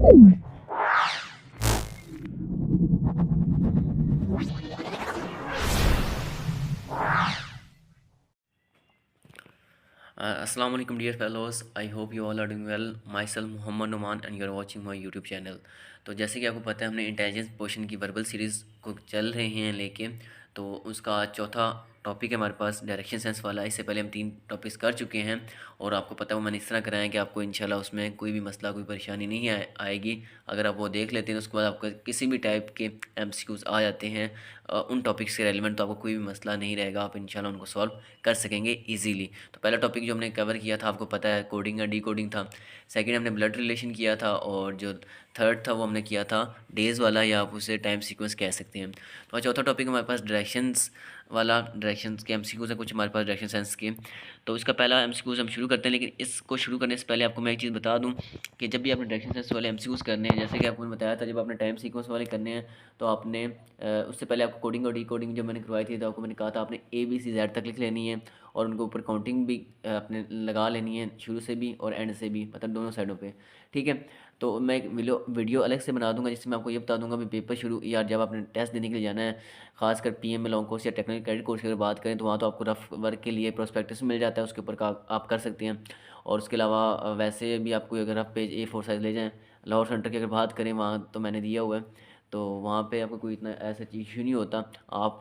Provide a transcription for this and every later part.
Assalamu alaikum dear fellows. I hope you all are doing well. Myself Muhammad Numan and you are watching my YouTube channel. तो जैसे कि आपको पता है हमने इंटेलिजेंस पोर्शन की वर्बल सीरीज़ को चल रहे हैं लेके, तो उसका आज चौथा टॉपिक है हमारे पास डायरेक्शन सेंस वाला। इससे पहले हम 3 टॉपिक्स कर चुके हैं और आपको पता है वो मैंने इस तरह कराया कि आपको इंशाल्लाह उसमें कोई भी मसला कोई परेशानी नहीं आएगी। अगर आप वो देख लेते हैं तो उसके बाद आपको किसी भी टाइप के MCQs आ जाते हैं उन टॉपिक्स के रेलिवेंट, तो आपको कोई भी मसला नहीं रहेगा, आप इंशाल्लाह उनको सॉल्व कर सकेंगे ईजीली। तो पहला टॉपिक जो हमने कवर किया था आपको पता है कोडिंग या डिकोडिंग था। सेकंड हमने ब्लड रिलेशन किया था और जो थर्ड था वो हमने किया था डेज़ वाला, या आप उसे टाइम सीक्वेंस कह सकते हैं। तो चौथा टॉपिक हमारे पास डायरेक्शंस वाला, डायरेक्शंस के MCQs हैं कुछ हमारे पास डायरेक्शन सेंस के। तो इसका पहला MCQs हम शुरू करते हैं, लेकिन इसको शुरू करने से पहले आपको मैं एक चीज़ बता दूं कि जब भी आपने डायरेक्शन सेंस वाले MCQs करने हैं, जैसे कि आपको बताया था जब आपने टाइम सीक्वेंस वाले करने हैं तो आपने उससे पहले आपको कोडिंग और डिकोडिंग जो मैंने करवाई थी तो आपको मैंने कहा था आपने ABCZ तक लिख लेनी है और उनके ऊपर काउंटिंग भी आपने लगा लेनी है, शुरू से भी और एंड से भी, मतलब दोनों साइडों पे। ठीक है, तो मैं एक वीडियो अलग से बना दूंगा जिसमें आपको ये बता दूंगा भी पेपर शुरू या जब आपने टेस्ट देने के लिए जाना है, खासकर PM में लॉन्ग कोर्स या टेक्निकल क्रेडिट कोर्स की अगर बात करें तो वहाँ तो आपको रफ वर्क के लिए प्रोस्पेक्टस मिल जाता है, उसके ऊपर का आप कर सकते हैं। और उसके अलावा वैसे भी आपको अगर आप पेज A4 साइज़ ले जाएँ, लाहौर सेंटर की अगर बात करें वहाँ तो मैंने दिया हुआ है, तो वहाँ पे आपको कोई इतना ऐसा इशू नहीं होता, आप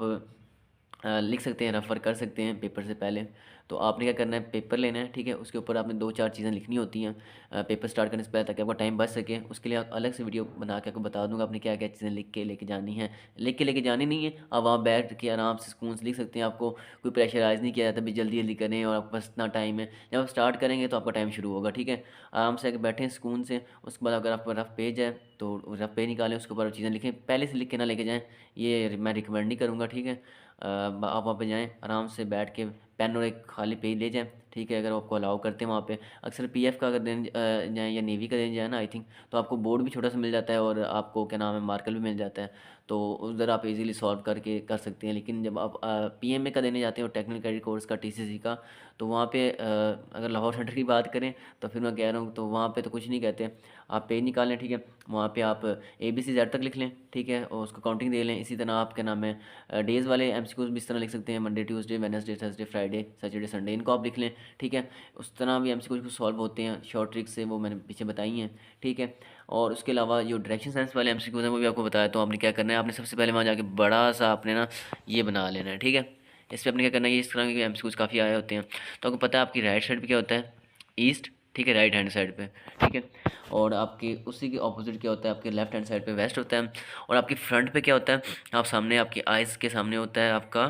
लिख सकते हैं, रेफ़र कर सकते हैं पेपर से पहले। तो आपने क्या करना है, पेपर लेना है, ठीक है, उसके ऊपर आपने 2-4 चीज़ें लिखनी होती हैं पेपर स्टार्ट करने से पहले, ताकि आपका टाइम बच सके। उसके लिए अलग से वीडियो बना के आपको बता दूंगा आपने क्या क्या चीज़ें लिख के लेके जानी है। लिख के लेके जानी नहीं है, आप वहाँ बैठ के आराम से सुकून से लिख सकते हैं, आपको कोई प्रेशराइज़ नहीं किया जाता भी जल्दी जल्दी करें और आपके पास इतना टाइम है। जब आप स्टार्ट करेंगे तो आपका टाइम शुरू होगा, ठीक है, आराम से आके बैठें सुकून से। उसके बाद अगर आपका रफ पेज है तो रफ पेज निकालें, उसके ऊपर चीज़ें लिखें, पहले से लिख के ना लेके जाएँ, ये मैं रिकमेंड नहीं करूँगा, ठीक है। आप वहाँ पे जाएँ, आराम से बैठ के पेन और एक खाली पेज ले जाएँ, ठीक है, अगर आपको अलाउ करते हैं वहाँ पे। अक्सर PF का अगर देने जाएँ या नेवी का देने जाए ना आई थिंक, तो आपको बोर्ड भी छोटा सा मिल जाता है और आपको क्या नाम है मार्कर भी मिल जाता है, तो उधर आप इजीली सॉल्व करके कर सकते हैं। लेकिन जब आप PMA का देने जाते हो टेक्निकल क्रेडिट कोर्स का TCC का, तो वहाँ पे अगर लाहौर सेंटर की बात करें तो फिर मैं कह रहा हूँ तो वहाँ पे तो कुछ नहीं कहते, आप पेज निकाल लें, ठीक है, वहाँ पे आप ABCZ तक लिख लें, ठीक है, और उसको काउंटिंग दे लें। इसी तरह आप क्या नाम है डेज़ वाले MCQs भी इस तरह लिख सकते हैं, Monday Tuesday Wednesday Thursday Friday Saturday Sunday, इनको आप लिख लें, ठीक है। उस तरह भी MCQs को सॉल्व होते हैं शॉर्ट ट्रिक से, वो मैंने पीछे बताई हैं, ठीक है। और उसके अलावा जो डायरेक्शन साइंस वाले MCQs हैं वो भी आपको बताया, तो आपने क्या करना है, आपने सबसे पहले वहाँ जाके बड़ा सा आपने ना ये बना लेना है, ठीक है। इस पर आपने क्या करना है, इस तरह के MCQs काफ़ी आए होते हैं, तो आपको पता है आपकी राइट साइड पे क्या होता है, ईस्ट, ठीक है, राइट हैंड साइड पे, ठीक है। और आपके उसी के ऑपोजिट क्या होता है, आपके लेफ्ट हैंड साइड पे वेस्ट होता है। और आपकी फ्रंट पे क्या होता है, आप सामने आपकी आइज़ के सामने होता है आपका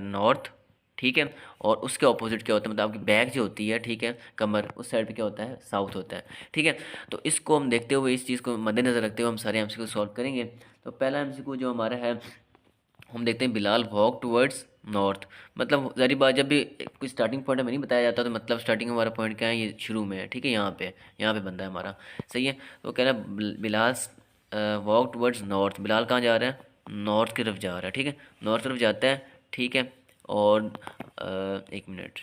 नॉर्थ, ठीक है। और उसके ऑपोजिट क्या होता है, मतलब आपकी बैक जो होती है, ठीक है, कमर, उस साइड पे क्या होता है, साउथ होता है, ठीक है। तो इसको हम देखते हुए, इस चीज़ को मद्देनज़र रखते हुए हम सारे MCQ सॉल्व करेंगे। तो पहला MCQ जो हमारा है, हम देखते हैं बिलाल वॉक टूवर्ड्स नॉर्थ। मतलब ज़ाहिर बात जब भी कोई स्टार्टिंग पॉइंट हमें नहीं बताया जाता तो मतलब स्टार्टिंग हमारा पॉइंट क्या है, ये शुरू में है, ठीक है, यहाँ पे बंदा है हमारा, सही है। तो कह रहा है Bilal walk towards north, Bilal कहाँ जा रहा है, नॉर्थ की तरफ जा रहा है, ठीक है, नॉर्थ तरफ जाता है, ठीक है। और एक मिनट,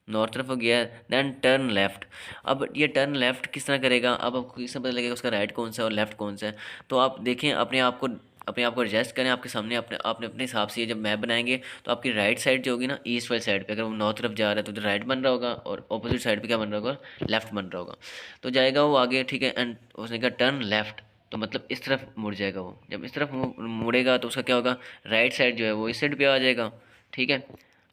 नॉर्थ तरफ हो गया, देन टर्न लेफ़्ट। अब ये टर्न लेफ़्ट किस तरह करेगा, अब आपको किस तरह पता लगेगा उसका राइट कौन सा है और लेफ़्ट कौन सा है। तो आप देखें, अपने आप को एडजस्ट करें, आपके सामने आपने अपने हिसाब से जब मैप बनाएंगे तो आपकी राइट साइड जो होगी ना, ईस्ट वाली साइड पे, अगर वो नॉर्थ तरफ जा रहा है तो उधर राइट बन रहा होगा और अपोजिट साइड पे क्या बन रहा होगा, लेफ़्ट बन रहा होगा। तो जाएगा वो आगे, ठीक है, एंड उसने कहा टर्न लेफ़्ट, तो मतलब इस तरफ मुड़ जाएगा वो। जब इस तरफ मुड़ेगा तो उसका क्या होगा, राइट साइड जो है वो इस साइड पे आ जाएगा, ठीक है।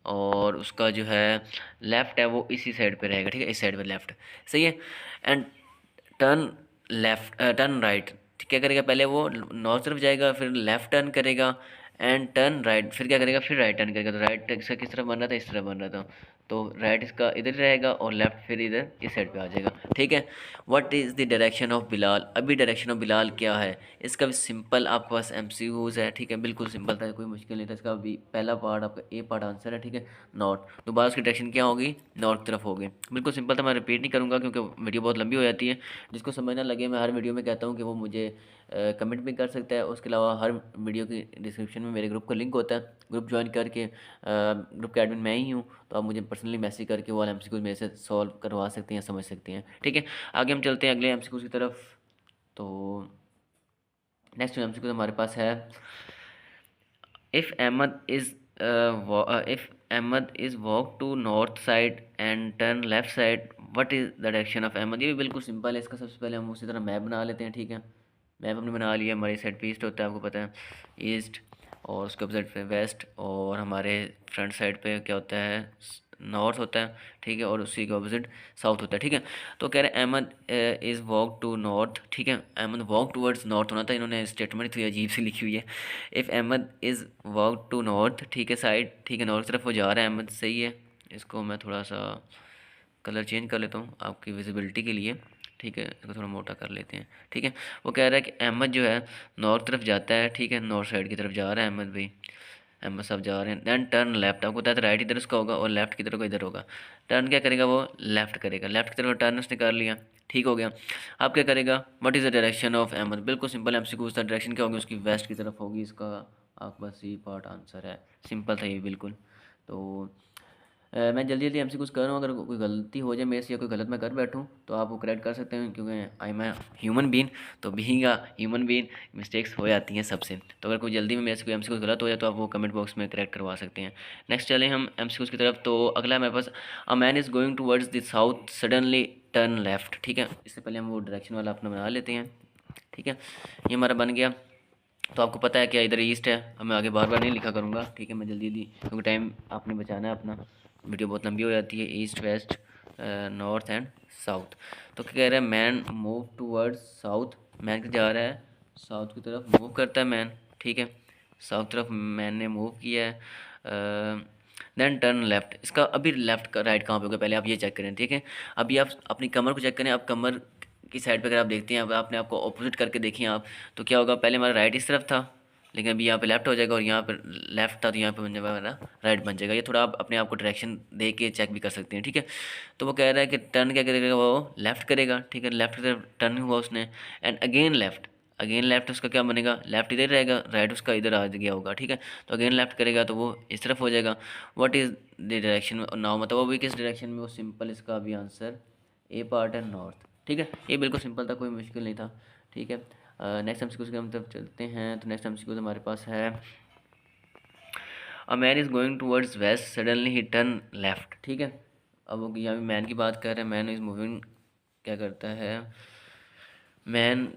और उसका जो है लेफ़्ट है वो इसी साइड पे रहेगा, ठीक है, इस साइड पे लेफ़्ट, सही है। एंड टर्न टर्न राइट, क्या करेगा, पहले वो नॉर्थ तरफ जाएगा, फिर लेफ़्ट टर्न करेगा, एंड टर्न राइट, फिर क्या करेगा, फिर राइट टर्न करेगा। तो राइट इसका किस तरफ बन रहा था, इस तरफ बन रहा था, तो राइट इसका इधर रहेगा और लेफ़्ट फिर इधर इस साइड पे आ जाएगा, ठीक है। What is the direction of Bilal, अभी डायरेक्शन ऑफ बिलाल क्या है, इसका भी सिंपल आपके पास MCQs है, ठीक है, बिल्कुल सिंपल था, कोई मुश्किल नहीं था। इसका भी पहला पार्ट आपका A पार्ट आंसर है, ठीक है, नॉर्थ। दोबारा उसकी डायरेक्शन क्या होगी, नॉर्थ तरफ होगी, बिल्कुल सिंपल था। मैं रिपीट नहीं करूँगा क्योंकि वीडियो बहुत लंबी हो जाती है। जिसको समझ ना लगे, मैं हर वीडियो में कहता हूँ कि वो मुझे कमेंट भी कर सकता है। उसके अलावा हर वीडियो की डिस्क्रिप्शन में मेरे ग्रुप का लिंक होता है, ग्रुप ज्वाइन करके ग्रुप का एडमिन मैं ही हूँ, तो आप मुझे पर्सनली मैसेज करके वो वाला MCQ मेरे से सॉल्व करवा सकते हैं, समझ सकते हैं। ठीक है, आगे हम चलते हैं अगले MCQ की तरफ। तो नेक्स्ट MCQ हमारे पास है, if Ahmed is if Ahmed is walk to north side and turn left side, what is the direction of Ahmed. ये भी बिल्कुल सिंपल है। इसका सबसे पहले हम उसी तरह मैप बना लेते हैं। ठीक है, मैप हमने बना लिया। हमारी साइड पे ईस्ट होता है, आपको पता है, ईस्ट, और उसके अपोजिट पे वेस्ट, और हमारे फ्रंट साइड पे क्या होता है, नॉर्थ होता है। ठीक है, और उसी के अपोजिट साउथ होता है। ठीक है, तो कह रहे हैं Ahmed is walk to north. ठीक है, अहमद वॉक टूवर्ड्स नॉर्थ होना था, इन्होंने स्टेटमेंट थोड़ी अजीब सी लिखी हुई है। If Ahmed is walk to north, ठीक है, साइड, ठीक है, नॉर्थ तरफ वो जा रहा है अहमद, सही है। इसको मैं थोड़ा सा कलर चेंज कर लेता हूँ आपकी विजिबिलिटी के लिए। ठीक है, इसको थोड़ा मोटा कर लेते हैं। ठीक है, वो कह रहा है कि अहमद जो है नॉर्थ तरफ जाता है। ठीक है, नॉर्थ साइड की तरफ जा रहा है अहमद भाई, अहमद साहब जा रहे हैं। देन टर्न लेफ्ट, आपको बताया था राइट इधर उसका होगा और लेफ्ट की तरफ का इधर होगा। टर्न क्या करेगा, वो लेफ्ट करेगा, लेफ्ट की तरफ टर्न उसने कर लिया। ठीक हो गया। अब क्या करेगा, what is the direction of Ahmed. बिल्कुल सिंपल MCQ था, डायरेक्शन क्या होगी उसकी, वेस्ट की तरफ होगी। इसका आपका सी पार्ट आंसर है, सिंपल था ये बिल्कुल। तो मैं जल्दी जल्दी MCQs कर रहा हूँ, अगर कोई गलती हो जाए मेरे से या कोई गलत मैं कर बैठूँ तो आप वो करेक्ट कर सकते हैं, क्योंकि आई एम ह्यूमन बीन, तो being a human being mistakes हो जाती हैं सबसे। तो अगर कोई जल्दी में मेरे से कोई MCQ गलत हो जाए तो आप वो कमेंट बॉक्स में करेक्ट करवा सकते हैं। नेक्स्ट चलें हम MCQs की तरफ। तो अगला मेरे पास, a man is going towards the south suddenly turn left. ठीक है, इससे पहले हम वो डायरेक्शन वाला अपना बना लेते हैं। ठीक है, ये हमारा बन गया। तो आपको पता है क्या, इधर ईस्ट है, अब मैं आगे बार बार नहीं लिखा करूँगा। ठीक है, मैं जल्दी जल्दी, क्योंकि टाइम आपने बचाना है अपना, वीडियो बहुत लंबी हो जाती है। East west north and south. तो क्या कह रहा है, man move towards south, man जा रहा है साउथ की तरफ, मूव करता है मैन। ठीक है, साउथ तरफ मैन ने मूव किया है। देन टर्न लेफ्ट, इसका अभी लेफ्ट का राइट कहाँ पे होगा पहले आप ये चेक करें। ठीक है, अभी आप अपनी कमर को चेक करें, आप कमर की साइड पे अगर आप देखते हैं, अब आपने आपको ऑपोजिट करके देखिए आप, तो क्या होगा, पहले हमारा राइट इस तरफ था, लेकिन अभी यहाँ पे लेफ्ट हो जाएगा, और यहाँ पे लेफ्ट था तो यहाँ पे बन जाएगा हमारा राइट बन जाएगा। ये थोड़ा आप अपने आप को डायरेक्शन दे के चेक भी कर सकते हैं। ठीक है, तो वो कह रहा है कि टर्न क्या करेगा, वो लेफ्ट करेगा। ठीक है, लेफ्ट की तरफ टर्न हुआ उसने, and again left, again left उसका क्या बनेगा, लेफ्ट इधर रहेगा, राइट उसका इधर आ गया होगा। ठीक है, तो अगेन लेफ्ट करेगा तो वो इस तरफ हो जाएगा। What is the direction now, मतलब वो भी किस डायरेक्शन में, वो सिंपल, इसका भी आंसर ए पार्ट है नॉर्थ। ठीक है, ये बिल्कुल सिंपल था, कोई मुश्किल नहीं था। ठीक है, नेक्स्ट MCQ की हम तरफ चलते हैं। तो नेक्स्ट MCQ हमारे पास है, a man is going towards west suddenly ही टर्न लेफ्ट। ठीक है, अब वो यहाँ भी मैन की बात कर रहे हैं, मैन इज़ मूविंग, क्या करता है, मैन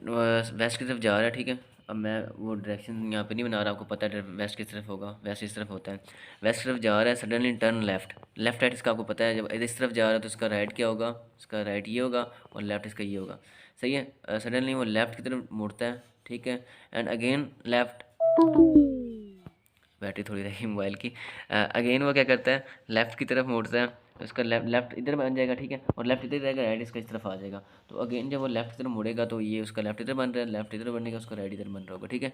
वेस्ट की तरफ जा रहा है। ठीक है, अब मैं वो डायरेक्शन यहाँ पे नहीं बना रहा, आपको पता है वेस्ट किस तरफ होगा, वेस्ट इस तरफ होता है। वेस्ट की तरफ जा रहा है, suddenly turn left, left right इसका आपको पता है, जब इस तरफ जा रहा है तो इसका राइट क्या होगा, इसका राइट ये होगा और लेफ्ट इसका ये होगा। सही है, सडनली वो लेफ्ट की तरफ मुड़ता है। ठीक है, एंड अगेन लेफ्ट, बैटरी थोड़ी रही मोबाइल की। अगेन वो क्या करता है, लेफ़्ट की तरफ मोड़ता है, तो इसका लेफ्ट लेफ्ट इधर बन जाएगा। ठीक है, और लेफ्ट इधर रहेगा, राइट इसका इस तरफ आ जाएगा। तो अगेन जब वो लेफ्ट की तरफ मुड़ेगा तो ये उसका लेफ्ट इधर बन रहा है, लेफ्ट इधर बनेगा, उसका राइट इधर बन रहा होगा। ठीक है,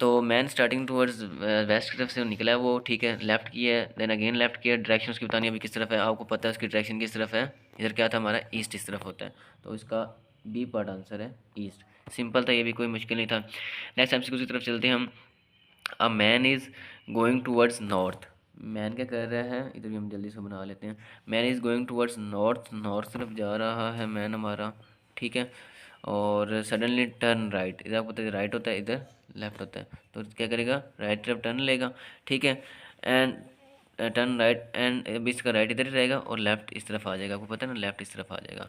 तो मैन स्टार्टिंग टूवर्ड्स वेस्ट की तरफ से निकला है वो। ठीक है, लेफ्ट की है, देन अगेन लेफ्ट की है, डायरेक्शन उसकी बतानी अभी किस तरफ है, आपको पता है उसकी डायरेक्शन किस तरफ है, इधर क्या था हमारा, ईस्ट इस तरफ होता है, तो इसका बी पार्ट आंसर है ईस्ट। सिंपल था ये भी, कोई मुश्किल नहीं था। नेक्स्ट MCQ की तरफ चलते हैं हम। अ man is going towards north, man क्या कर रहा है, इधर भी हम जल्दी से बना लेते हैं। Man is going towards north, north तरफ जा रहा है मैन हमारा। ठीक है, और सडनली टर्न राइट, इधर आपको पता है राइट होता है, इधर लेफ्ट होता है, तो क्या करेगा, राइट तरफ टर्न लेगा। ठीक है, एंड टर्न राइट, एंड अभी इसका राइट इधर ही रहेगा और लेफ्ट इस तरफ आ जाएगा, आपको पता है ना, लेफ्ट इस तरफ आ जाएगा।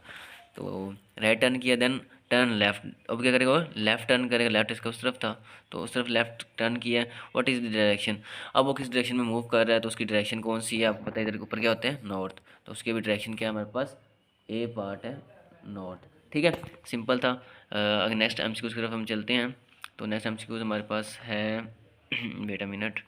तो राइट टर्न किया, देन टर्न लेफ्ट, अब क्या करेगा, लेफ्ट टर्न करेगा, लेफ्ट इसका उस तरफ था तो उस तरफ लेफ्ट टर्न किया। व्हाट इज़ द डायरेक्शन, अब वो किस डायरेक्शन में मूव कर रहा है, तो उसकी डायरेक्शन कौन सी है, आपको पता है इधर के ऊपर क्या होते हैं, नॉर्थ, तो उसकी भी डायरेक्शन क्या है हमारे पास, ए पार्ट है नॉर्थ। ठीक है, सिंपल था। अगर नेक्स्ट MCQ की तरफ हम चलते हैं। तो नेक्स्ट MCQ हमारे पास है वेट अ मिनट,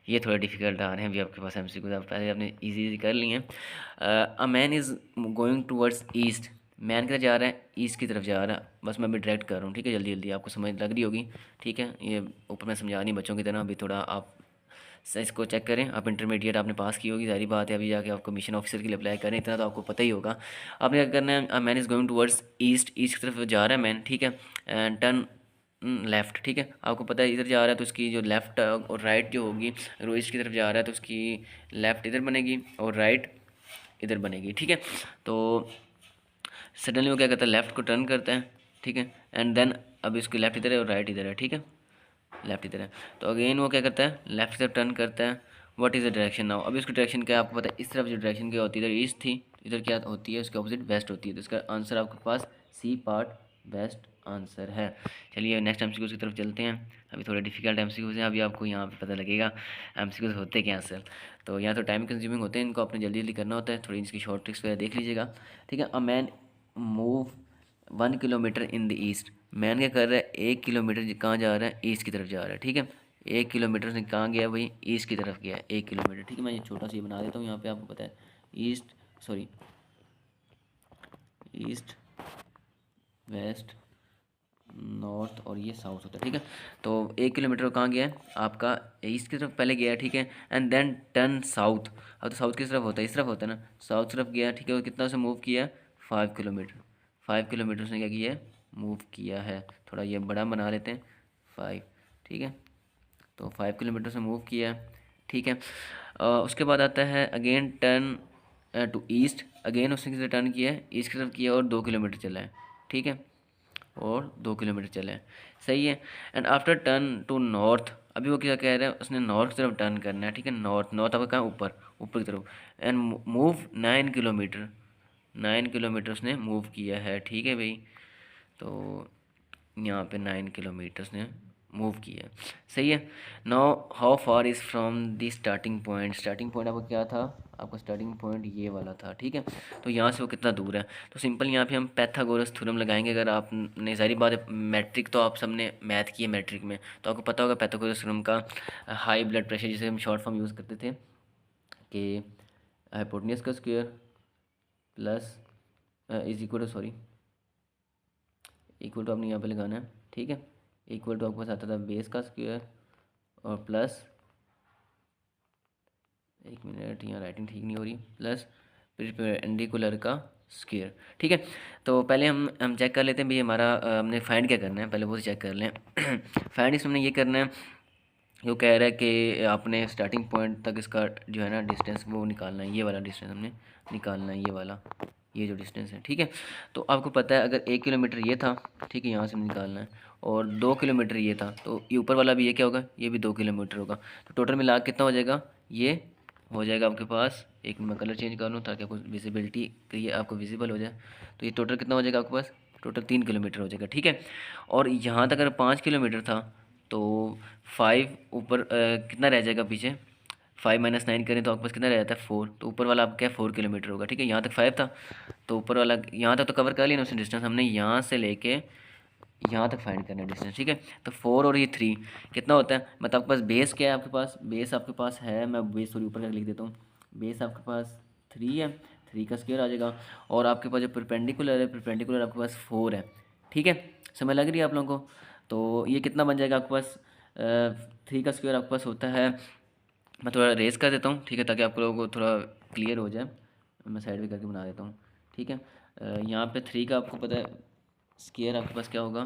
ये थोड़ा डिफिकल्ट आ रहे हैं अभी आपके पास MCQ, आप पहले आपने इजी कर लिए हैं। अ man is going towards east, man किधर जा रहा है, ईस्ट की तरफ जा रहा है, बस मैं अभी डायरेक्ट कर रहा हूँ। ठीक है, जल्दी जल्दी आपको समझ लग रही होगी। ठीक है, ये ऊपर मैं समझा नहीं बच्चों की तरह, अभी थोड़ा आप इसको चेक करें। आप इंटरमीडिएट आपने पास की होगी, सारी बात है, अभी जाके आपको मिशन ऑफिसर के लिए अप्लाई करें, इतना तो आपको पता ही होगा। आपने क्या करना है, man is going towards east, east की तरफ जा रहा है मैन। ठीक है, एंड टर्न लेफ़्ट, ठीक है। आपको पता है इधर जा रहा है तो इसकी जो लेफ़्ट और राइट जो होगी, अगर वो ईस्ट की तरफ जा रहा है तो उसकी लेफ़्ट इधर बनेगी और राइट इधर बनेगी, ठीक है। तो सडनली वो क्या करता है, लेफ़्ट को टर्न करता है, ठीक है। एंड देन अब इसकी लेफ़्ट इधर है और राइट इधर है, ठीक है, लेफ़्ट इधर है। तो अगेन वो क्या करता है, लेफ़्ट से टर्न करता है। What is the direction now, अब इसकी डायरेक्शन क्या है आपको पता है, इस तरफ जो डायरेक्शन क्या होती है, इधर ईस्ट थी, इधर क्या होती है, उसके ऑपोजिट वेस्ट होती है। तो इसका आंसर आपके पास सी पार्ट वेस्ट आंसर है। चलिए नेक्स्ट एमसीक्यूज़ की तरफ चलते हैं। अभी थोड़े डिफिकल्ट एमसीक्यूज़ हैं, अभी आपको यहाँ पे पता लगेगा एमसीक्यूज़ होते क्या असल। तो यहाँ तो टाइम कंज्यूमिंग होते हैं, इनको आपने जल्दी जल्दी करना होता है, थोड़ी इसकी शॉर्ट ट्रिक्स वगैरह देख लीजिएगा, ठीक है। A man move 1 kilometre in the east, man क्या कर रहा है, 1 किलोमीटर कहाँ जा रहा है, ईस्ट की तरफ जा रहा है, ठीक है। 1 किलोमीटर से कहाँ गया भाई, ईस्ट की तरफ गया 1 किलोमीटर, ठीक है। मैं ये छोटा सा ये बना देता हूँ यहाँ पे, आपको पता है east, sorry east west north और ये साउथ होता है, ठीक है। तो 1 किलोमीटर कहाँ गया है आपका, ईस्ट की तरफ पहले गया है, ठीक है। एंड देन टर्न साउथ, अब तो साउथ किस तरफ होता है, इस तरफ होता है ना, साउथ तरफ गया, ठीक है। और कितना से मूव किया, 5 किलोमीटर, 5 किलोमीटर उसने क्या किया है, मूव किया है। थोड़ा ये बड़ा बना लेते हैं, 5, ठीक है। तो 5 किलोमीटर से मूव किया है, ठीक है। उसके बाद आता है again turn to east, again उसने किस टर्न किया है, ईस्ट की तरफ किया और 2 किलोमीटर चला है, ठीक है, और 2 किलोमीटर चला है, सही है। And after turn to north, अभी वो क्या कह रहा है, उसने नॉर्थ की तरफ टर्न करना है, ठीक है। नॉर्थ, नॉर्थ आपका कहाँ, ऊपर, ऊपर की तरफ। एंड मूव 9 किलोमीटर, 9 किलोमीटर उसने मूव किया है, ठीक है भाई। तो यहाँ पे 9 किलोमीटर्स ने मूव किया, सही है। Now how far is from the starting point, starting point आपका क्या था, आपका स्टार्टिंग पॉइंट ये वाला था, ठीक है। तो यहाँ से वो कितना दूर है, तो सिंपल यहाँ पे हम पैथागोरस थ्योरम लगाएंगे। अगर आपने, सारी बात है, मैट्रिक तो आप सबने मैथ की है मैट्रिक में, तो आपको पता होगा पैथागोरस थ्योरम का हाई ब्लड प्रेशर, जिसे हम शॉर्ट फॉर्म यूज़ करते थे कि हाइपोटेन्यूज का square plus is equal to, sorry equal to आपने यहाँ पे लगाना है, ठीक है। इक्वल टू आपके पास आता था बेस का स्क्वायर और प्लस, एक मिनट यहाँ राइटिंग ठीक नहीं हो रही, प्लस परपेंडिकुलर का स्क्वायर, ठीक है। तो पहले हम चेक कर लेते हैं भाई हमारा हमने फाइंड क्या करना है, पहले वो चेक कर लें। फाइंड इसमें ये करना है, वो कह रहा है कि आपने स्टार्टिंग पॉइंट तक इसका जो है ना डिस्टेंस वो निकालना है, ये वाला डिस्टेंस हमने निकालना है, ये वाला, ये जो डिस्टेंस है, ठीक है। तो आपको पता है अगर 1 किलोमीटर ये था, ठीक है, यहाँ से निकालना है, और 2 किलोमीटर ये था, तो ये ऊपर वाला भी ये क्या होगा, ये भी 2 किलोमीटर होगा। तो टोटल मिला के कितना हो जाएगा, ये हो जाएगा आपके पास, एक मैं कलर चेंज कर लूँ ताकि आपको विजिबिलिटी ये आपको विजिबल हो जाए। तो ये टोटल कितना हो जाएगा आपके पास, टोटल 3 किलोमीटर हो जाएगा, ठीक है। और यहाँ तक अगर 5 किलोमीटर था तो 5 ऊपर कितना रह जाएगा पीछे, 5 - 9 करें तो आपके पास कितना रह जाता है, 4। तो ऊपर वाला आपका क्या 4 किलोमीटर होगा, ठीक है। यहाँ तक 5 था, तो ऊपर वाला यहाँ तक तो कवर कर लिया ना उसने डिस्टेंस, हमने यहाँ से लेके यहाँ तक फाइंड करना है डिस्टेंस, ठीक है। तो 4 और ये 3 कितना होता है, मतलब आपके पास बेस क्या है, आपके पास बेस आपके पास है, मैं बेस सॉरी ऊपर लिख देता हूँ, बेस आपके पास 3 है, 3 का स्क्वायर आ जाएगा। और आपके पास जो परपेंडिकुलर है, परपेंडिकुलर आपके पास 4 है, ठीक है। समझ लग रही है आप लोगों को। तो ये कितना बन जाएगा आपके पास, 3 का स्क्वायर आपके पास होता है, मैं थोड़ा रेस कर देता हूँ, ठीक है, ताकि आप लोगों को थोड़ा क्लियर हो जाए। मैं साइड भी करके बना देता हूँ, ठीक है। यहाँ पे 3 का आपको पता है स्क्वायर आपके पास क्या होगा,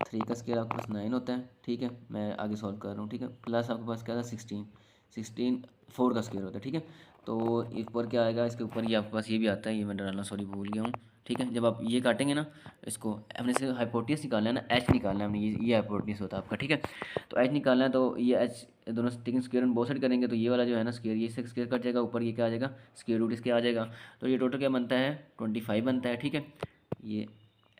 3 का स्क्वायर आपके पास 9 होता है, ठीक है। मैं आगे सॉल्व कर रहा हूँ, ठीक है। प्लस आपके पास क्या था 16, 16 4 का स्क्वायर होता है, ठीक है। तो ऊपर क्या आएगा, इसके ऊपर ये आपके पास ये भी आता है, ये मैं डालना सॉरी भूल गया हूँ, ठीक है। जब आप ये काटेंगे ना, इसको हमने से हाइपोटेन्यूज निकालना है ना, एच निकालना है हमने, ये हाइपोटेन्यूज होता है आपका, ठीक है। तो एच निकालना है, तो ये एच दोनों taking square on both side करेंगे, तो ये वाला जो है ना स्क्वायर, ये से स्क्वायर कट जाएगा, ऊपर ये क्या आ जाएगा, स्क्वायर रूट इसके आ जाएगा। तो ये टोटल क्या बनता है, 25 बनता है, ठीक है। ये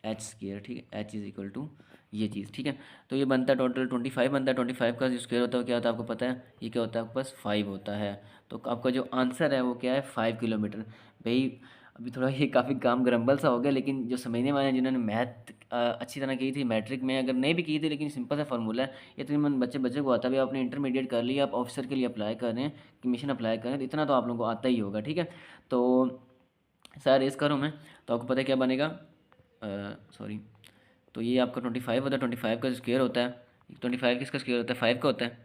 एच स्क्वायर, ठीक है, एच इज़ इक्वल टू ये चीज़, ठीक है। तो ये बनता है टोटल 25 बनता है, 25 का जो स्क्वायर होता है क्या होता है आपको पता है, ये क्या होता है आपके पास 5 होता है। तो आपका जो आंसर है वो क्या है, 5 किलोमीटर। भाई अभी थोड़ा ये काफ़ी काम गरम्बल सा हो गया, लेकिन जो समझने वाले हैं जिन्होंने मैथ अच्छी तरह की थी मैट्रिक में, अगर नहीं भी की थी, लेकिन सिंपल सा फार्मूला है, ये तकरीबन बच्चे को आता है। आपने इंटरमीडिएट कर लिया, आप ऑफिसर के लिए अप्लाई कर रहे हैं, कमीशन अप्लाई कर रहे हैं, तो इतना तो आप लोगों को आता ही होगा, ठीक है। तो सर रेस करूँ मैं, तो आपको पता है क्या बनेगा, सॉरी, तो ये आपका 25 होता है, 25 का स्क्वायर होता है, 25 किसका स्क्वायर होता है, 5 का होता है,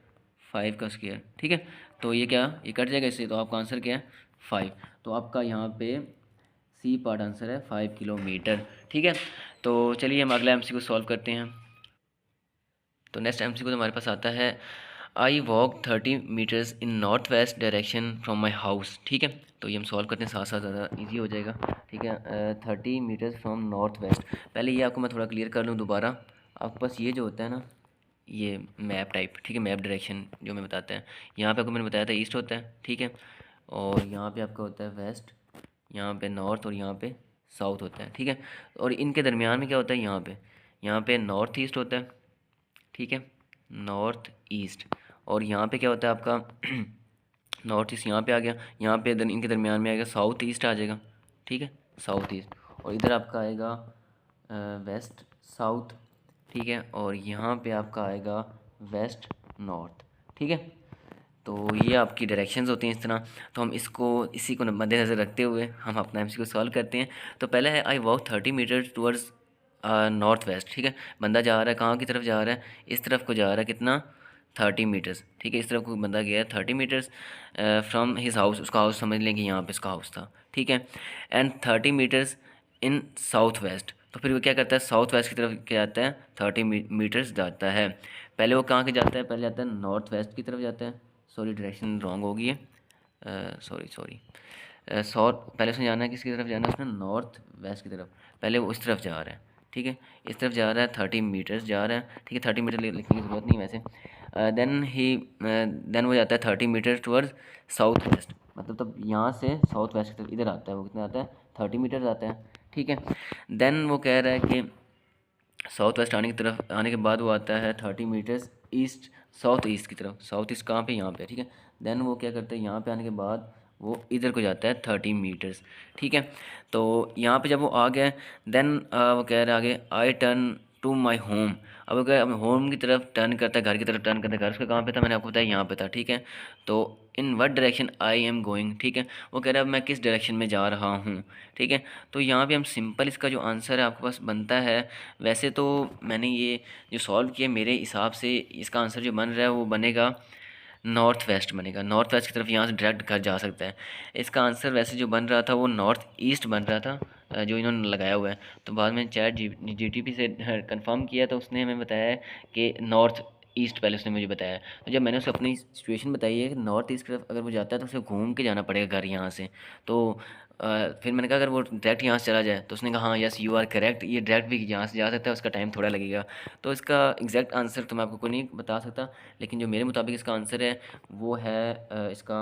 5 का स्क्वायर, ठीक है। तो ये क्या, ये कट जाएगा इससे, तो आपका आंसर क्या है 5। तो आपका यहाँ पे सी पार्ट आंसर है 5 किलोमीटर, ठीक है। तो चलिए हम अगला एमसीक्यू सॉल्व करते हैं। तो नेक्स्ट एमसीक्यू हमारे पास आता है, I walk 30 metres in north west direction from my house. ठीक है, तो ये हम सॉल्व करते हैं साथ साथ, ज़्यादा ईजी हो जाएगा। ठीक है, 30 मीटर्स फ्रॉम नॉर्थ वेस्ट। पहले ये आपको मैं थोड़ा क्लियर कर लूँ दोबारा। आपके पास ये जो होता है ना, ये मैप टाइप, ठीक है, मैप डायरेक्शन जो मैं बताते हैं, यहाँ पे आपको मैंने बताया था ईस्ट होता है, ठीक है, और यहाँ पे आपका होता है वेस्ट, यहाँ पे नॉर्थ और यहाँ पे साउथ होता है। ठीक है, और इनके दरमियान में क्या होता है, यहाँ पे नॉर्थ ईस्ट होता है। ठीक है, नॉर्थ ईस्ट, और यहाँ पे क्या होता है आपका नॉर्थ ईस्ट यहाँ पे आ गया, यहाँ पे इनके दरमियान में आएगा साउथ ईस्ट आ जाएगा। ठीक है, साउथ ईस्ट, और इधर आपका आएगा वेस्ट साउथ। ठीक है, और यहाँ पे आपका आएगा वेस्ट नॉर्थ। ठीक है, तो ये आपकी डायरेक्शंस होती हैं इस तरह। तो हम इसको इसी को मद्देनज़र रखते हुए हम अपना एमसीक्यू सॉल्व करते हैं। तो पहला है, I walk 30 metre towards north west. ठीक है, बंदा जा रहा है, कहाँ की तरफ जा रहा है, इस तरफ को जा रहा है, कितना, 30 मीटर्स। ठीक है, इस तरफ को बंदा गया है 30 मीटर्स फ्रॉम हिज हाउस, उसका हाउस समझ लें कि यहाँ पे उसका हाउस था। ठीक है, and 30 metres in south west. तो फिर वो क्या करता है, साउथ वेस्ट की तरफ क्या जाता है, 30 मीटर्स जाता है। पहले वो कहाँ के जाता है, पहले जाता है नॉर्थ वेस्ट की तरफ जाता है। सॉरी, डायरेक्शन रॉन्ग हो गई है, सॉरी। पहले उसने जाना है, किसकी तरफ जाना है उसने, नॉर्थ वेस्ट की तरफ। पहले वो इस तरफ जा रहा है। ठीक है, इस तरफ जा रहा है, 30 मीटर्स जा रहा है। ठीक है, 30 मीटर लिखने की ज़रूरत नहीं वैसे। देन वो जाता है 30 मीटर टूवर्ड्स साउथ वेस्ट, मतलब तब यहाँ से साउथ वेस्ट की तरफ इधर आता है। वो कितना आता है, 30 मीटर आता है। ठीक है, देन वो कह रहा है कि साउथ वेस्ट आने की तरफ आने के बाद वो आता है 30 मीटर्स ईस्ट, साउथ ईस्ट की तरफ। साउथ ईस्ट कहाँ पे, यहाँ पे। ठीक है, देन वो क्या करते हैं, यहाँ पे आने के बाद वो इधर को जाता है 30 मीटर्स। ठीक है, तो यहाँ पे जब वो आ गया, देन वो कह रहा है आगे, I turn to my home. अब अगर अपने होम की तरफ टर्न करता है, घर की तरफ टर्न करता है, घर उसका कहाँ पे था, मैंने आपको बताया यहाँ पे था। ठीक है, तो in what direction I am going. ठीक है, वो कह रहा है मैं किस डायरेक्शन में जा रहा हूँ। ठीक है, तो यहाँ पे हम सिंपल इसका जो आंसर है आपके पास बनता है, वैसे तो मैंने ये जो सॉल्व किया, मेरे हिसाब से इसका आंसर जो बन रहा है वो बनेगा नॉर्थ वेस्ट बनेगा। नॉर्थ वेस्ट की तरफ यहाँ से डायरेक्ट घर जा सकता है। इसका आंसर वैसे जो बन रहा था वो नॉर्थ ईस्ट बन रहा था, जो इन्होंने लगाया हुआ है। तो बाद में चैट जीटीपी से कंफर्म किया तो उसने हमें बताया कि नॉर्थ ईस्ट, पहले उसने मुझे बताया। तो जब मैंने उसे अपनी सिचुएशन बताई है कि नॉर्थ ईस्ट की तरफ अगर वो जाता है तो उसे घूम के जाना पड़ेगा घर यहाँ से। तो फिर मैंने कहा अगर वो डायरेक्ट यहाँ से चला जाए, तो उसने कहा हाँ यस यू आर करेक्ट, ये डायरेक्ट भी यहाँ से जा सकता है, उसका टाइम थोड़ा लगेगा। तो इसका एग्जैक्ट आंसर तो मैं आपको कोई नहीं बता सकता, लेकिन जो मेरे मुताबिक इसका आंसर है वो है इसका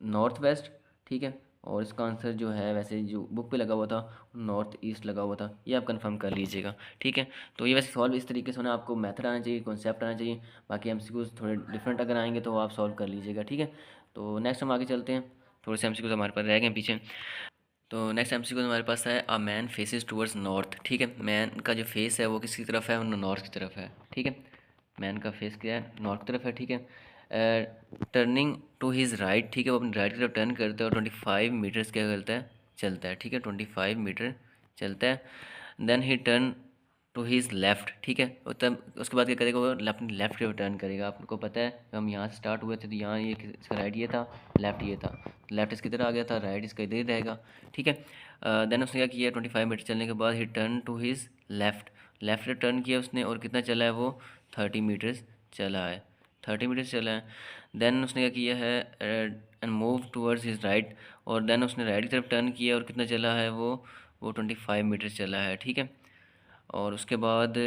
नॉर्थ वेस्ट। ठीक है, और इसका आंसर जो है वैसे जो बुक पे लगा हुआ था नॉर्थ ईस्ट लगा हुआ था, ये आप कंफर्म कर लीजिएगा। ठीक है, तो ये वैसे सॉल्व इस तरीके से होना, आपको मेथड आना चाहिए, कॉन्सेप्ट आना चाहिए। बाकी एमसीक्यूज थोड़े डिफरेंट अगर आएंगे तो आप सॉल्व कर लीजिएगा। ठीक है, तो नेक्स्ट हम आगे चलते हैं, थोड़े से एमसीक्यूज हमारे पास रह गए पीछे। तो नेक्स्ट एमसीक्यू हमारे पास है, a man faces towards north. ठीक है, मैन का जो फेस है वो किसकी तरफ है, वो नॉर्थ की तरफ है। ठीक है, मैन का फेस क्या है, नॉर्थ की तरफ है। ठीक है, टर्निंग टू हिज राइट। ठीक है, वो अपनी राइट की तरफ टर्न करता है और 25 मीटर्स क्या करता है, चलता है। ठीक है, 25 मीटर चलता है। Then he turn to his left. ठीक है, तब उसके बाद क्या करेगा, वो लेफ़्ट की तरफ टर्न करेगा। आपको पता है हम यहाँ से स्टार्ट हुए थे, तो यहाँ ये इसका राइट ये था, लेफ़्ट ये था, लेफ़्ट इसकी तरह आ गया था, राइट इसका इधर ही रहेगा। ठीक है, देन उसने क्या किया, 25 मीटर चलने के बाद he turn to his left, left turn किया उसने, और कितना चला है वो, 30 मीटर्स चला है, 30 मीटर्स चला है। देन उसने क्या किया है, and move towards his right, और देन उसने राइट की तरफ टर्न किया और कितना चला है वो 25 मीटर्स चला है। ठीक है, और उसके बाद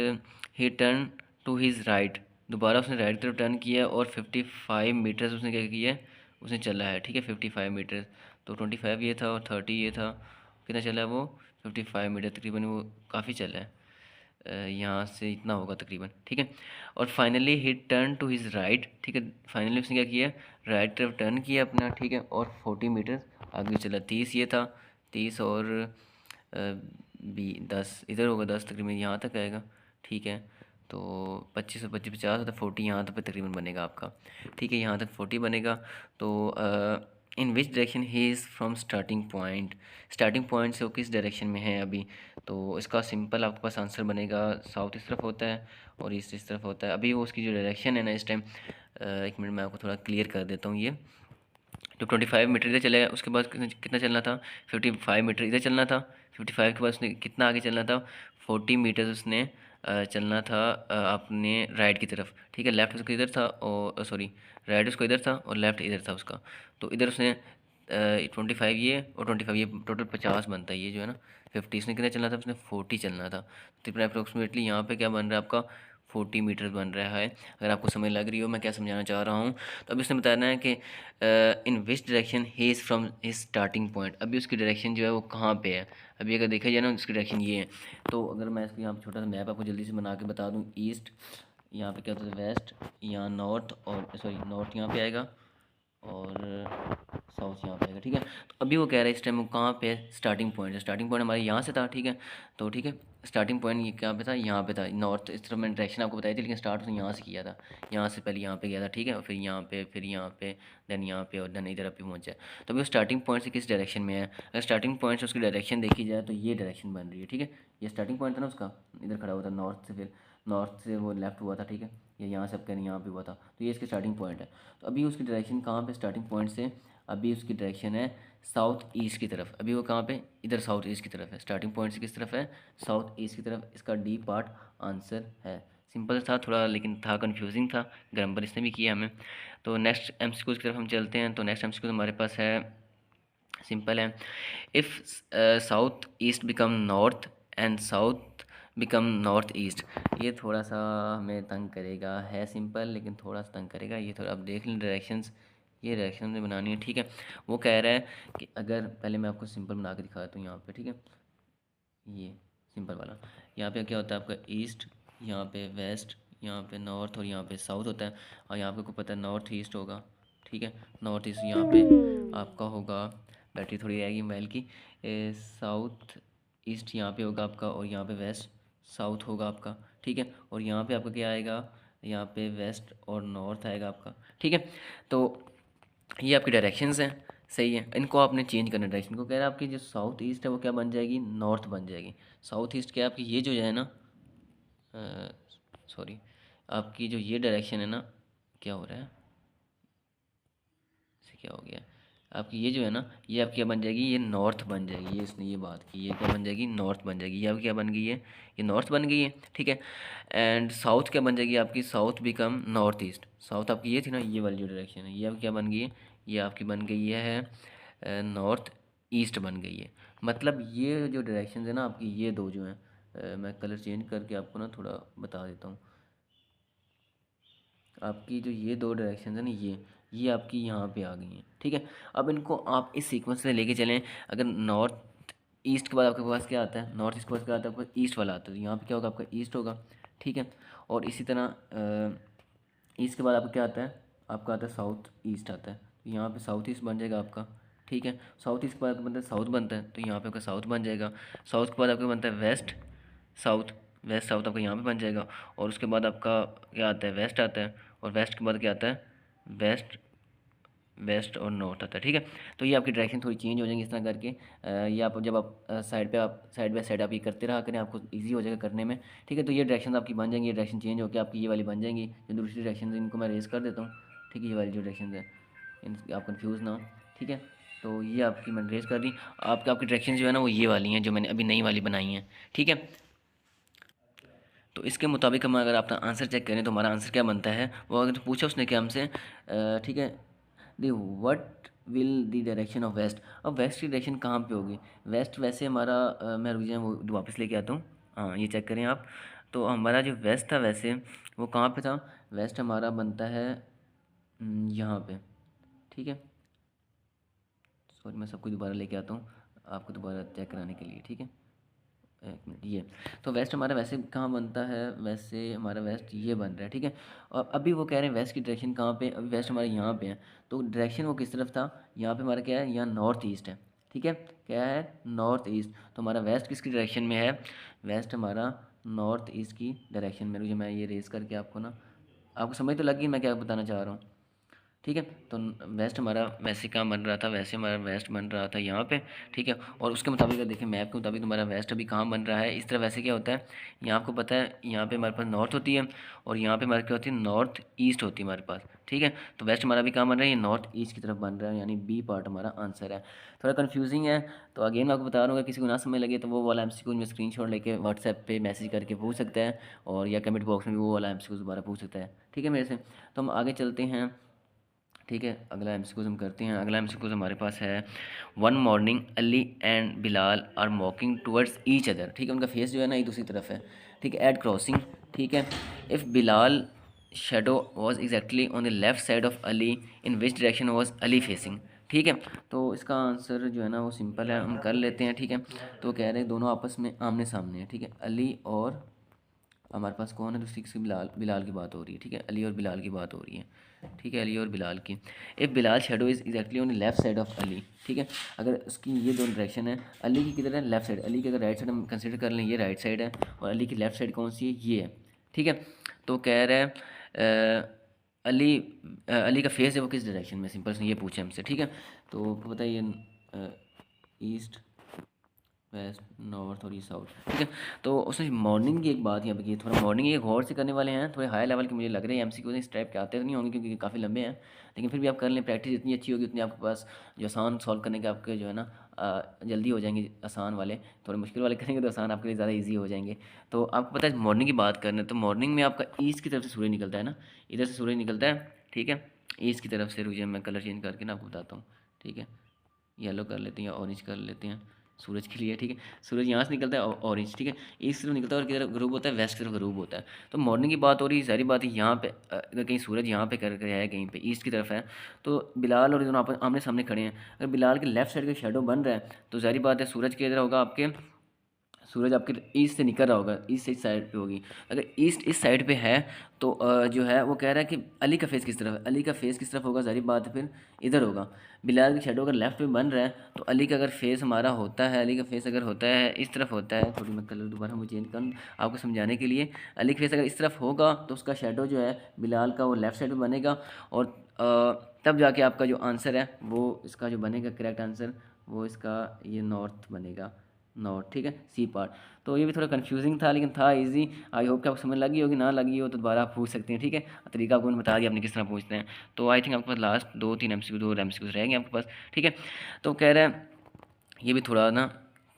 he turn to his right, दोबारा उसने राइट की तरफ टर्न किया और 55 मीटर्स उसने क्या किया, उसने चला है। ठीक है, 55 मीटर्स, तो 25 ये था और 30 ये था, कितना चला है वो, 55 मीटर तकरीबन, वो काफ़ी चला है, यहाँ से इतना होगा तकरीबन। ठीक है, और finally he turn to his right. ठीक है, फाइनली उसने क्या किया, राइट तरफ टर्न किया अपना। ठीक है, और 40 मीटर आगे चला, 30 ये था, 30 और 10 इधर होगा, 10 तकरीबन यहाँ तक आएगा। ठीक है, तो 25 और 25 50 होता है, 40 यहाँ तक पे तकरीबन बनेगा आपका। ठीक है, यहाँ तक 40 बनेगा। तो in which direction he is from starting point, starting point से वो किस डायरेक्शन में है अभी। तो इसका सिंपल आपके पास आंसर बनेगा, साउथ इस तरफ होता है और ईस्ट इस तरफ होता है। अभी वो उसकी जो डायरेक्शन है ना इस टाइम, एक मिनट मैं आपको थोड़ा क्लियर कर देता हूँ। ये जब 25 मीटर इधर चले, उसके बाद कितना चलना था, 55 मीटर इधर चलना था। 55 के बाद उसने कितना आगे चलना था, 40 मीटर्स उसने चलना था आपने राइट की तरफ, ठीक है। लेफ्ट उसका इधर था और सॉरी, राइट उसको इधर था और लेफ्ट इधर था उसका। तो इधर उसने 25 ये और 25 ये, टोटल 50 बनता है ये जो है ना 50। इसने कितना चलना था, उसने 40 चलना था। तो अप्रोक्सीमेटली यहाँ पे क्या बन रहा है आपका 40 मीटर बन रहा है। अगर आपको समझ लग रही हो मैं क्या समझाना चाह रहा हूँ। तो अभी उसने बताना है कि in which direction he is from his starting point. अभी उसकी डायरेक्शन जो है वो कहाँ पे है। अभी अगर देखा जाए ना उसकी डायरेक्शन ये है। तो अगर मैं इसको यहाँ पे छोटा सा मैप आपको जल्दी से बना के बता दूँ, ईस्ट यहाँ पे क्या होता है, वेस्ट यहाँ नॉर्थ, और सॉरी नॉर्थ यहाँ पे आएगा और साउथ यहाँ पे आएगा, ठीक है। तो अभी वो कह रहा है इस टाइम वो कहाँ पे स्टार्टिंग पॉइंट है। स्टार्टिंग पॉइंट हमारे यहाँ से था, ठीक है। तो ठीक है, स्टार्टिंग पॉइंट ये कहाँ पे था, यहाँ पे था नॉर्थ। इस तरफ मैंने डायरेक्शन आपको बताई थी, लेकिन स्टार्ट उसने यहाँ से किया था। यहाँ से पहले यहाँ पे गया था, ठीक है, और फिर यहाँ पे, फिर यहाँ पे, देन यहाँ पे, और देन इधर अभी पहुँचा है। तो अभी वो स्टार्टिंग पॉइंट से किस डायरेक्शन में है। अगर स्टार्टिंग पॉइंट से उसकी डायरेक्शन देखी जाए तो ये डायरेक्शन बन रही है, ठीक है। ये स्टार्टिंग पॉइंट था ना उसका, इधर खड़ा हुआ था नॉर्थ से, फिर नॉर्थ से वो लेफ्ट हुआ था, ठीक है। ये यहाँ से आपके यहाँ पे हुआ था, तो ये इसकी स्टार्टिंग पॉइंट है। तो अभी उसकी डायरेक्शन कहाँ पे स्टार्टिंग पॉइंट से, अभी उसकी डायरेक्शन है साउथ ईस्ट की तरफ। अभी वो कहाँ पे, इधर साउथ ईस्ट की तरफ है। स्टार्टिंग पॉइंट से किस तरफ है, साउथ ईस्ट की तरफ। इसका डी पार्ट आंसर है। सिंपल था थोड़ा, लेकिन था कंफ्यूजिंग था, ग्रामर इसने भी किया हमें। तो नेक्स्ट एमसीक्यूज की तरफ हम चलते हैं। तो नेक्स्ट एमसीक्यूज हमारे पास है, सिंपल है। If south east become north and south become north east. ये थोड़ा सा हमें तंग करेगा, है सिंपल लेकिन थोड़ा सा तंग करेगा। ये थोड़ा आप देख लें डायरेक्शंस, ये डायरेक्शन में बनानी है, ठीक है। वो कह रहा है कि अगर, पहले मैं आपको सिंपल बना के दिखाता हूँ यहाँ पे, ठीक है। ये सिंपल वाला, यहाँ पे क्या होता है आपका ईस्ट, यहाँ पे वेस्ट, यहाँ पे नॉर्थ और यहाँ पे साउथ होता है। और यहाँ पे को पता है नॉर्थ ईस्ट होगा, ठीक है। नॉर्थ ईस्ट यहाँ पे आपका होगा, बैटरी थोड़ी रहेगी मोबाइल की। साउथ ईस्ट यहाँ पे होगा आपका, और यहाँ पे वेस्ट साउथ होगा आपका, ठीक है। और यहाँ पे आपका क्या आएगा, यहाँ पे वेस्ट और नॉर्थ आएगा आपका, ठीक है। तो ये आपकी डायरेक्शंस हैं, सही है। इनको आपने चेंज करना है डायरेक्शन को। कह रहा है आपकी जो साउथ ईस्ट है वो क्या बन जाएगी, नॉर्थ बन जाएगी। साउथ ईस्ट क्या है आपकी, ये जो है ना, सॉरी, आपकी जो ये डायरेक्शन है ना, क्या हो रहा है, इसे क्या हो गया, आपकी ये जो है ना, ये आपकी क्या बन जाएगी, ये नॉर्थ बन जाएगी। ये इसने ये बात की, ये क्या बन जाएगी, नॉर्थ बन जाएगी। ये आपकी क्या बन गई है, ये नॉर्थ बन गई है, ठीक है। एंड साउथ क्या बन जाएगी आपकी, south become north east. South आपकी ये थी ना, ये वाली जो डायरेक्शन है, ये आपकी क्या बन गई है, ये आपकी बन गई है नॉर्थ ईस्ट बन गई है। मतलब ये जो डायरेक्शन है ना आपकी, ये दो जो हैं, मैं कलर चेंज करके आपको ना थोड़ा बता देता हूँ। आपकी जो ये दो डायरेक्शन है ना, ये आपकी यहाँ पे आ गई हैं, ठीक है। अब इनको आप इस सीक्वेंस में लेके चलें। अगर नॉर्थ ईस्ट के बाद आपके पास क्या आता है, नॉर्थ ईस्ट के पास क्या आता है, आपका ईस्ट वाला आता है। तो यहाँ पे क्या होगा, आपका ईस्ट होगा, ठीक है। और इसी तरह ईस्ट के बाद आपका क्या आता है, आपका आता है साउथ ईस्ट आता है। तो यहाँ पे साउथ ईस्ट बन जाएगा आपका, ठीक है। साउथ ईस्ट के बाद बनता है साउथ बनता है, तो यहाँ पे आपका साउथ बन जाएगा। साउथ के बाद आपका बनता है वेस्ट साउथ, वेस्ट साउथ आपका यहाँ पे बन जाएगा। और उसके बाद आपका क्या आता है, वेस्ट आता है। और वेस्ट के बाद क्या आता है, वेस्ट, वेस्ट और नॉर्थ आता है, ठीक है। तो ये आपकी डायरेक्शन थोड़ी चेंज हो जाएंगी इस तरह करके। ये आप जब आप साइड पे, आप साइड बाय साइड आप ये करते रहा करें, आपको इजी हो जाएगा करने में, ठीक है। तो ये डायरेक्शन आपकी बन जाएंगी, ये डायरेक्शन चेंज होकर आपकी ये वाली बन जाएंगी। जो दूसरी डायरेक्शन इनको मैं रेस कर देता हूँ, ठीक है। ये वाली जो डायरेक्शन है, इन आप कन्फ्यूज़ ना हो, ठीक है। तो ये आपकी मैंने रेस कर दी। आपकी डायरेक्शन जो है ना वो ये वाली हैं जो मैंने अभी नई वाली बनाई हैं, ठीक है। तो इसके मुताबिक हम अगर अपना आंसर चेक करें तो हमारा आंसर क्या बनता है। वो अगर तो पूछा उसने क्या हमसे, ठीक है, the what will the direction of west. अब वेस्ट की डायरेक्शन कहाँ पे होगी, वेस्ट वैसे हमारा मैं रुक जाए वो वापस लेके आता हूँ। हाँ ये चेक करें आप। तो हमारा जो वेस्ट था वैसे वो कहाँ पे था, वेस्ट हमारा बनता है यहाँ पे, ठीक है। सॉरी मैं सबको दोबारा लेके आता हूँ आपको दोबारा चेक कराने के लिए, ठीक है। एक मिनट, ये तो वेस्ट हमारा वैसे कहाँ बनता है, वैसे हमारा वेस्ट ये बन रहा है, ठीक है। और अभी वो कह रहे हैं वेस्ट की डायरेक्शन कहाँ पे, अभी वेस्ट हमारे यहाँ पे है। तो डायरेक्शन वो किस तरफ था, यहाँ पे हमारा क्या है, यहाँ नॉर्थ ईस्ट है, ठीक है। क्या है, नॉर्थ ईस्ट। तो हमारा वेस्ट किसकी डायरेक्शन में है, वेस्ट हमारा नॉर्थ ईस्ट की डायरेक्शन में। रुझे मैं ये रेस करके आपको ना, आपको समझ तो लगी मैं क्या बताना चाह रहा हूँ। ठीक है। तो वेस्ट हमारा वैसे कहाँ बन रहा था, वैसे हमारा वेस्ट बन रहा था यहाँ पे, ठीक है। और उसके मुताबिक अगर देखें मैप के मुताबिक हमारा वेस्ट अभी कहाँ बन रहा है इस तरह। वैसे क्या होता है, यहाँ आपको पता है यहाँ पे हमारे पास नॉर्थ होती है और यहाँ पे हमारे क्या होती है, नॉर्थ ईस्ट होती है हमारे पास, ठीक है। तो वेस्ट हमारा भी कहाँ बन रहा है, ये नॉर्थ ईस्ट की तरफ बन रहा है, यानी बी पार्ट हमारा आंसर है। थोड़ा कन्फ्यूजिंग है, तो अगेन मैं आपको बता रहा हूँ, अगर किसी को ना समझ लगे तो वो वाला एमसीक्यू में स्क्रीनशॉट लेके व्हाट्सएप पे मैसेज करके पूछ सकता है, और या कमेंट बॉक्स में भी वो वाला एमसीक्यू दोबारा पूछ सकता है, ठीक है मेरे से। तो हम आगे चलते हैं, ठीक है। अगला एमसीक्यूज हम करते हैं। अगला एमसीक्यूज हमारे पास है, one morning Ali and Bilal are walking towards each other, ठीक है। उनका फेस जो है ना ये दूसरी तरफ है, ठीक है, एट क्रॉसिंग, ठीक है। If Bilal shadow was exactly on the left side of Ali, in which direction was Ali facing, ठीक है। तो इसका आंसर जो है ना वो सिंपल है, हम कर लेते हैं, ठीक है। तो कह रहे हैं दोनों आपस में आमने सामने है, ठीक है। अली और हमारे पास कौन है, दूसरी किसी, बिलाल, बिलाल की बात हो रही है, ठीक है। अली और बिलाल की बात हो रही है, ठीक है, अली और बिलाल की। If Bilal shadow is exactly on the left side of Ali, ठीक है। अगर उसकी ये दोनों डायरेक्शन है, अली की किधर है, लेफ्ट साइड, अली की अगर राइट साइड हम कंसिडर कर लें, ये राइट साइड है, और अली की लेफ्ट साइड कौन सी है, ये है, ठीक है। तो कह रहा है अली अली का फेस है वो किस डायरेक्शन में, सिंपल से ये पूछे हमसे, ठीक है। तो बताइए ईस्ट, वेस्ट, नॉर्थ और ये साउथ, ठीक है। तो उसने मॉर्निंग की एक बात यहाँ पे की, थोड़ा मॉर्निंग ये गौर से करने वाले हैं, थोड़े हाई लेवल के मुझे लग रहे हैं एमसीक्यू इस टाइप के आते तो नहीं होंगे क्योंकि काफ़ी लंबे हैं, लेकिन फिर भी आप कर लें, प्रैक्टिस जितनी अच्छी होगी उतनी आपके पास जो आसान सॉल्व करने के आपके जो है ना जल्दी हो जाएंगे आसान वाले। थोड़े मुश्किल वाले करेंगे तो आसान आपके लिए ज़्यादा ईजी हो जाएंगे। तो आपको पता है मॉर्निंग की बात करना है, तो मॉर्निंग में आपका ईस्ट की तरफ से सूर्य निकलता है ना, इधर से सूर्य निकलता है, ठीक है, ईस्ट की तरफ से। रुझे मैं कलर चेंज करके ना आपको बताता हूँ, ठीक है। येलो कर लेते हैं या ऑरेंज कर लेते हैं सूरज के लिए, ठीक है। सूरज यहाँ से निकलता है ऑरेंज, ठीक है, ईस्ट तरफ निकलता है और किधर ग्रूब होता है, वेस्ट की तरफ ग्रूब होता है। तो मॉर्निंग की बात हो रही है, सारी बात है यहाँ पे अगर कहीं सूरज यहाँ पे कर है, कहीं पे ईस्ट की तरफ है, तो बिलाल और दोनों आमने सामने खड़े हैं। अगर बिलाल के लेफ्ट साइड का शेडो बन रहा है तो जारी बात है सूरज के इधर होगा आपके, सूरज आपके ईस्ट से निकल रहा होगा, ईस्ट इस साइड पे होगी। अगर ईस्ट इस साइड पे है तो जो है वो कह रहा है कि अली का फेस किस तरफ है, अली का फेस किस तरफ होगा, जारी बात है फिर इधर होगा। बिलाल की शेडो अगर लेफ्ट में बन रहा है तो अली का अगर फेस हमारा होता है, अली का फेस अगर होता है इस तरफ होता है, थोड़ी मैं कलर दोबारा मुझे चेंज कर आपको समझाने के लिए, अली का फेस अगर इस तरफ होगा तो उसका शेडो जो है बिलाल का वो लेफ्ट साइड में बनेगा, और तब जाके आपका जो आंसर है वो इसका जो बनेगा करेक्ट आंसर वो इसका ये नॉर्थ बनेगा, नॉर्थ, ठीक है, सी पार्ट। तो ये भी थोड़ा कंफ्यूजिंग था लेकिन था इजी। आई होप कि आपको समझ लगी होगी, ना लगी हो तो दोबारा आप पूछ सकते हैं, ठीक है। तरीका आपको मैंने बता दिया आपने किस तरह पूछते हैं। तो आई थिंक आपके पास लास्ट दो तीन एमसीक्यू, दो एमसीक्यूज रहेंगे आपके पास, ठीक है। तो कह रहे हैं ये भी थोड़ा ना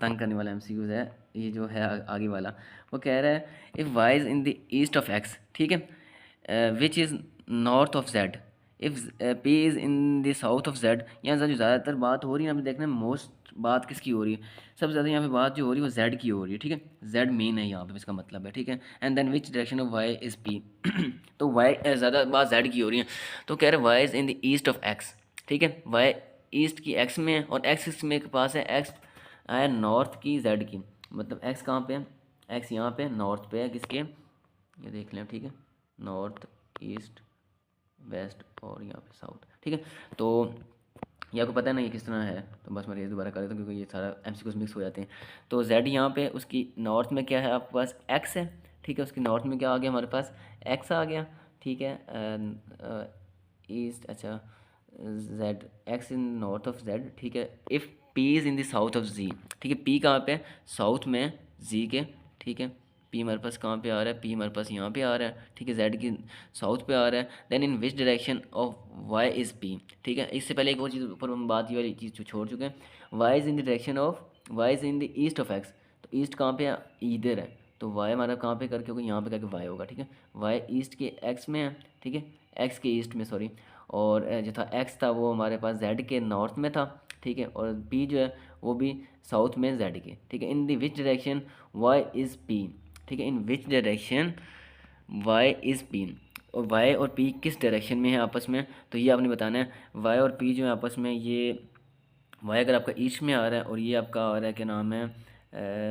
तंग करने वाला एमसीक्यूज है, ये जो है आगे वाला। वो कह रहा है if Y is in the east of X, ठीक है, which is north of Z, if P is in the south of Z. यहाँ से जो ज़्यादातर बात हो रही है ना, देखना मोस्ट बात किसकी हो रही है, सबसे ज़्यादा यहाँ पे बात जो हो रही है वो जेड की हो रही है, ठीक है। जेड मेन है यहाँ पे, इसका मतलब है, ठीक है। And then which direction of Y is P, तो वाई ज़्यादा बात जेड की हो रही है। तो कह रहे हैं Y is in the east of X, ठीक है, वाई ईस्ट की एक्स में है, और एक्स में के पास है, एक्स है नॉर्थ की जेड की, मतलब एक्स कहाँ पे है, एक्स यहाँ पे नॉर्थ पे है किसके, ये देख लें, ठीक है, नॉर्थ, ईस्ट, वेस्ट और यहाँ पे साउथ, ठीक है। तो ये आपको पता है ना ये किस तरह है, तो बस मैं ये दोबारा कर देता हूँ क्योंकि ये सारा एमसीक्यूज मिक्स हो जाते हैं। तो जेड यहाँ पे उसकी नॉर्थ में क्या है आपके पास, एक्स है, ठीक है, उसकी नॉर्थ में क्या आ गया हमारे पास, एक्स आ गया, ठीक है। ईस्ट, अच्छा, Z, X in north of Z, ठीक है। If P is in the south of G, ठीक है, पी कहाँ पे है, साउथ में जी के, ठीक है। पी हमारे पास कहाँ पे आ रहा है, पी हमारे पास यहाँ पे आ रहा है, ठीक है, जेड की साउथ पे आ रहा है। Then in which direction of Y is P, ठीक है। इससे पहले एक और चीज़ ऊपर हम बात ये वाली चीज़ छोड़ चुके हैं, Y is in the direction of, Y is in the east of X, तो ईस्ट कहाँ पे है, इधर है, तो वाई हमारा कहाँ पे करके होगा, यहाँ पे करके वाई होगा, ठीक है। वाई ईस्ट के एक्स में है, ठीक है, एक्स के ईस्ट में, सॉरी, और जो था एक्स था वो हमारे पास जेड के नॉर्थ में था, ठीक है, और पी जो है वो भी साउथ में जेड के, ठीक है। In the which direction Y is P, ठीक है, in which direction Y is P, और वाई और पी किस डायरेक्शन में है आपस में, तो ये आपने बताना है। वाई और पी जो है आपस में, ये वाई अगर आपका ईस्ट में आ रहा है और ये आपका आ रहा है क्या नाम है,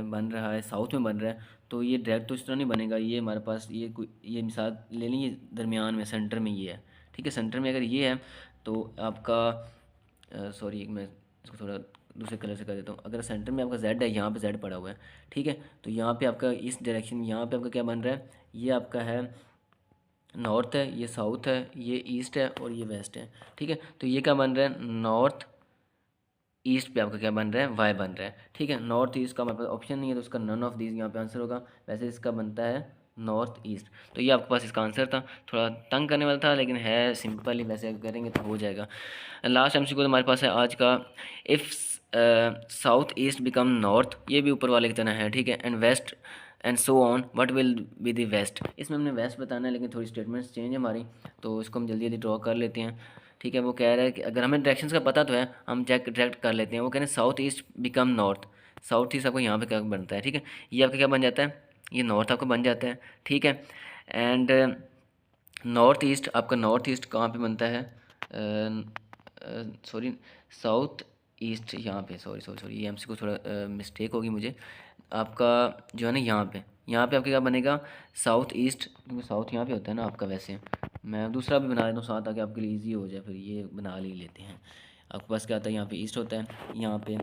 बन रहा है साउथ में बन रहा है, तो ये डायरेक्ट तो इस तरह नहीं बनेगा, ये हमारे पास ये कोई ये मिसाल ले लें, ये दरमियान में सेंटर में ये है, ठीक है। सेंटर में अगर ये है तो आपका सॉरी मैं इसको थोड़ा दूसरे कलर से कर देता हूँ। अगर सेंटर में आपका जेड है, यहाँ पे जेड पड़ा हुआ है, ठीक है, तो यहाँ पे आपका इस डायरेक्शन, यहाँ पे आपका क्या बन रहा है, ये आपका है नॉर्थ है, ये साउथ है, ये ईस्ट है और ये वेस्ट है। ठीक है, तो ये क्या बन रहा है, नॉर्थ ईस्ट पे आपका क्या बन रहा है, वाई बन रहा है। ठीक है, नॉर्थ ईस्ट का हमारे पास ऑप्शन नहीं है तो उसका नन ऑफ दीज यहाँ पे आंसर होगा। वैसे इसका बनता है नॉर्थ ईस्ट। तो ये आपके पास इसका आंसर था, थोड़ा तंग करने वाला था लेकिन है सिंपल ही, वैसे अगर करेंगे तो हो जाएगा। लास्ट एमसीक्यू हमारे पास है आज का, if south east become north, ये भी ऊपर वाले की तरह है। ठीक है, and west and so on, what will be the west. इसमें हमने वेस्ट बताना है लेकिन थोड़ी स्टेटमेंट्स चेंज है हमारी, तो इसको हम जल्दी जल्दी ड्रॉ कर लेते हैं। ठीक है, वो कह रहा है कि अगर हमें डायरेक्शंस का पता तो है, हम चेक डायरेक्ट कर लेते हैं। वो कह रहे हैं south east become north, south east आपको यहाँ पे क्या बनता है। ठीक है, ये आपका क्या बन जाता है, ये नॉर्थ आपका बन जाता है। ठीक है, एंड नॉर्थ ईस्ट आपका, नॉर्थ ईस्ट कहाँ पे बनता है, सॉरी साउथ ईस्ट यहाँ पे, सॉरी सॉरी सॉरी, ये एमसी को थोड़ा मिस्टेक होगी मुझे। आपका जो है ना यहाँ पे आपका क्या बनेगा, साउथ ईस्ट, क्योंकि साउथ यहाँ पे होता है ना आपका। वैसे मैं दूसरा भी बना देता हूँ साथ, ताकि आपके लिए इजी हो जाए, फिर ये बना ही लेते हैं। आपके पास क्या आता है, यहाँ पे ईस्ट होता है, यहाँ पे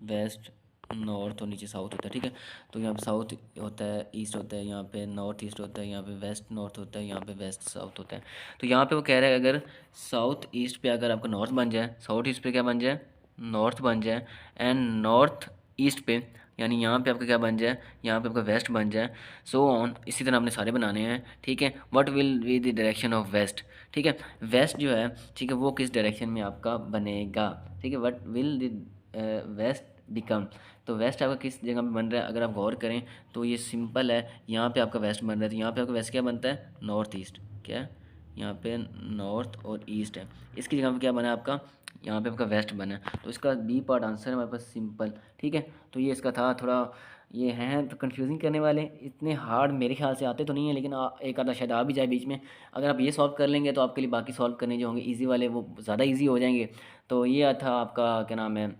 वेस्ट, नॉर्थ और नीचे साउथ होता है। ठीक है, तो यहाँ पे साउथ होता है, ईस्ट होता है, यहाँ पे नॉर्थ ईस्ट होता है, यहाँ पे वेस्ट नॉर्थ होता है, यहाँ पे वेस्ट साउथ होता है। तो यहाँ पे वो कह रहा है अगर साउथ ईस्ट पे अगर आपका नॉर्थ बन जाए, साउथ ईस्ट पे क्या बन जाए, नॉर्थ बन जाए, एंड नॉर्थ ईस्ट पे यानी यहाँ पे आपका क्या बन जाए, यहाँ पे आपका वेस्ट बन जाए, सो ऑन, इसी तरह आपने सारे बनाने हैं। ठीक है, what will be the direction of west. ठीक है, वेस्ट जो है, ठीक है, वो किस डायरेक्शन में आपका बनेगा। ठीक है, what will the west become, तो वेस्ट आपका किस जगह पे बन रहा है। अगर आप गौर करें तो ये सिंपल है, यहाँ पे आपका वेस्ट बन रहा है, तो यहाँ पे आपका वेस्ट क्या बनता है, नॉर्थ ईस्ट। क्या है, यहाँ पे नॉर्थ और ईस्ट है, इसकी जगह पे क्या बना है आपका, यहाँ पे आपका वेस्ट बना है। तो इसका बी पार्ट आंसर है हमारे पास, सिंपल। ठीक है, तो ये इसका था। थोड़ा ये हैं तो कन्फ्यूजिंग करने वाले, इतने हार्ड मेरे ख्याल से आते तो नहीं है, लेकिन एक आधा शायद आ भी जाए बीच में। अगर आप ये सॉल्व कर लेंगे तो आपके लिए बाकी सॉल्व करने जो होंगे ईजी वाले, वो ज़्यादा ईजी हो जाएंगे। तो ये था आपका क्या नाम है,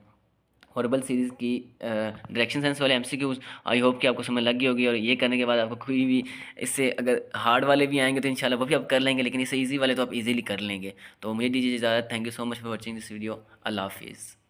हॉरिबल सीरीज़ की डायरेक्शन सेंस वाले एमसीक्यूज। आई होप कि आपको समझ लग गई होगी, और ये करने के बाद आपको कोई भी इससे अगर हार्ड वाले भी आएंगे तो इंशाल्लाह वो भी आप कर लेंगे, लेकिन इससे इजी वाले तो आप इजीली कर लेंगे। तो मुझे दीजिए इजाज़त। Thank you so much for watching this video. Allah हाफिज़।